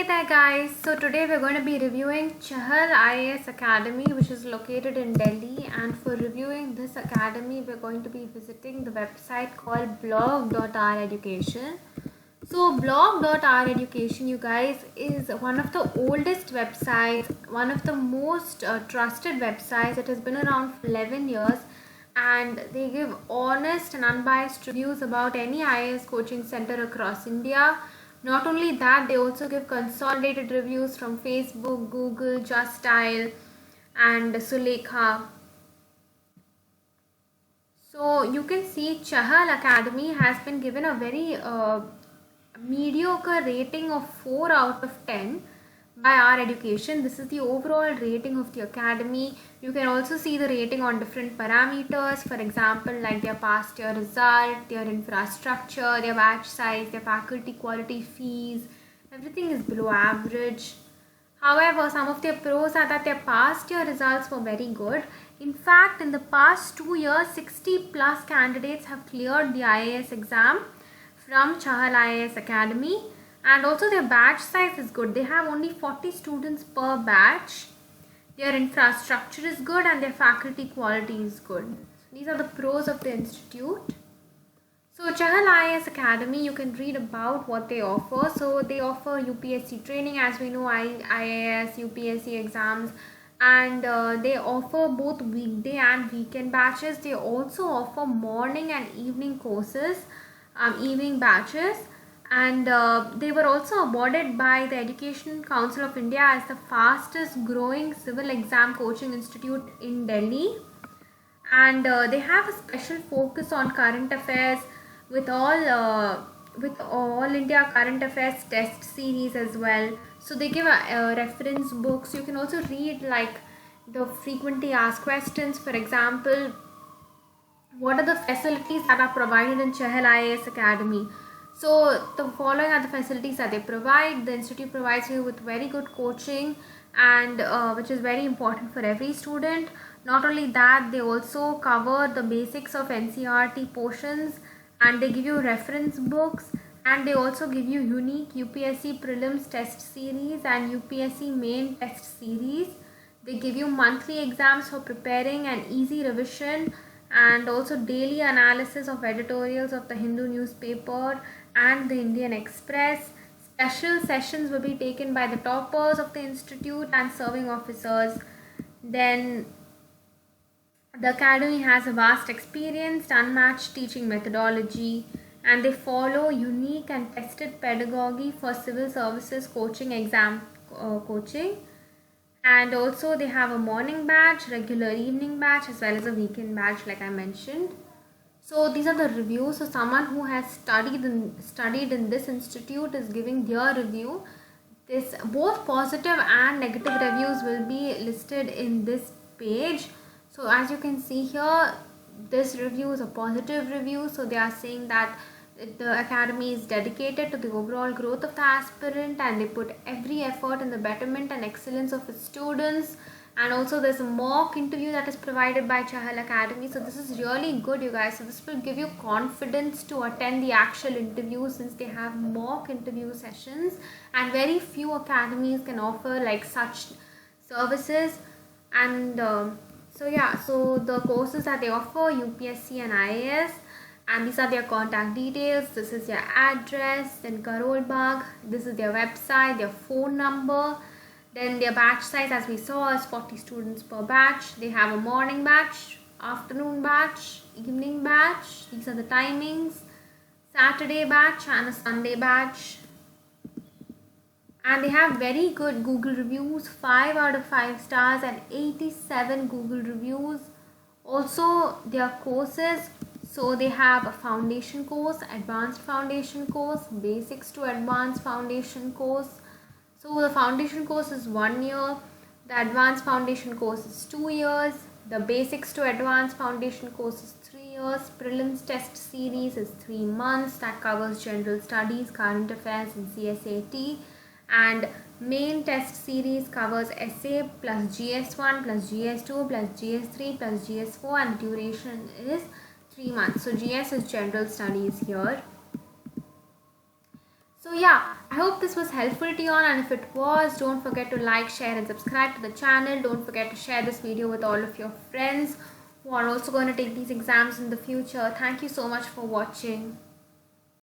there guys, so today we're going to be reviewing Chahal IAS Academy, which is located in Delhi, and for reviewing this academy we're going to be visiting the website called blog.oureducation. So blog.oureducation, you guys, is one of the oldest websites, one of the most trusted websites. It has been around for 11 years and they give honest and unbiased reviews about any IAS coaching center across India. Not only that, they also give consolidated reviews from Facebook, Google, Justdial and Sulekha. So you can see Chahal Academy has been given a very mediocre rating of 4 out of 10 by OurEducation. This is the overall rating of the academy. You can also see the rating on different parameters, for example like their past year result, their infrastructure, their batch size, their faculty quality, fees. Everything is below average. However, some of their pros are that their past year results were very good. In fact, in the past 2 years, 60 plus candidates have cleared the IAS exam from Chahal IAS Academy, and also their batch size is good. They have only 40 students per batch. Their infrastructure is good and their faculty quality is good. These are the pros of the institute. So Chahal IAS Academy, you can read about what they offer. So they offer UPSC training, as we know, IAS, UPSC exams, and they offer both weekday and weekend batches. They also offer morning and evening courses, evening batches, and they were also awarded by the Education Council of India as the fastest growing civil exam coaching institute in Delhi. And they have a special focus on current affairs with all India current affairs test series as well. So they give reference books. You can also read like the frequently asked questions. For example, what are the facilities that are provided in Chahal IAS Academy? So the following are the facilities that they provide. The institute provides you with very good coaching, and which is very important for every student. Not only that, they also cover the basics of NCERT portions, and they give you reference books, and they also give you unique UPSC prelims test series and UPSC main test series. They give you monthly exams for preparing and easy revision, and also daily analysis of editorials of the Hindu newspaper and the Indian Express. Special sessions will be taken by the toppers of the institute and serving officers. Then the academy has a vast experience, unmatched teaching methodology, and they follow unique and tested pedagogy for civil services coaching exam coaching. And also they have a morning batch, regular evening batch, as well as a weekend batch like I mentioned. So these are the reviews. So someone who has studied in this institute is giving their review. This both positive and negative reviews will be listed in this page. So as you can see here, this review is a positive review. So they are saying that the academy is dedicated to the overall growth of the aspirant, and they put every effort in the betterment and excellence of its students. And also there's a mock interview that is provided by Chahal Academy. So this is really good, you guys. So this will give you confidence to attend the actual interview, since they have mock interview sessions, and very few academies can offer like such services. And so the courses that they offer, UPSC and IAS, and these are their contact details. This is their address, then Karol Bagh. This is their website, their phone number. Then their batch size, as we saw, is 40 students per batch. They have a morning batch, afternoon batch, evening batch. These are the timings. Saturday batch and a Sunday batch. And they have very good Google reviews, 5 out of 5 stars and 87 Google reviews. Also their courses, so they have a foundation course, advanced foundation course, basics to advanced foundation course. So the foundation course is 1 year, the advanced foundation course is 2 years, the basics to advanced foundation course is 3 years, prelims test series is 3 months, that covers general studies, current affairs and CSAT. And main test series covers essay plus GS1 plus GS2 plus GS3 plus GS4, and the duration is 3 months. So GS is general studies here. So yeah, I hope this was helpful to you all, and if it was, don't forget to like, share and subscribe to the channel. Don't forget to share this video with all of your friends who are also going to take these exams in the future. Thank you so much for watching.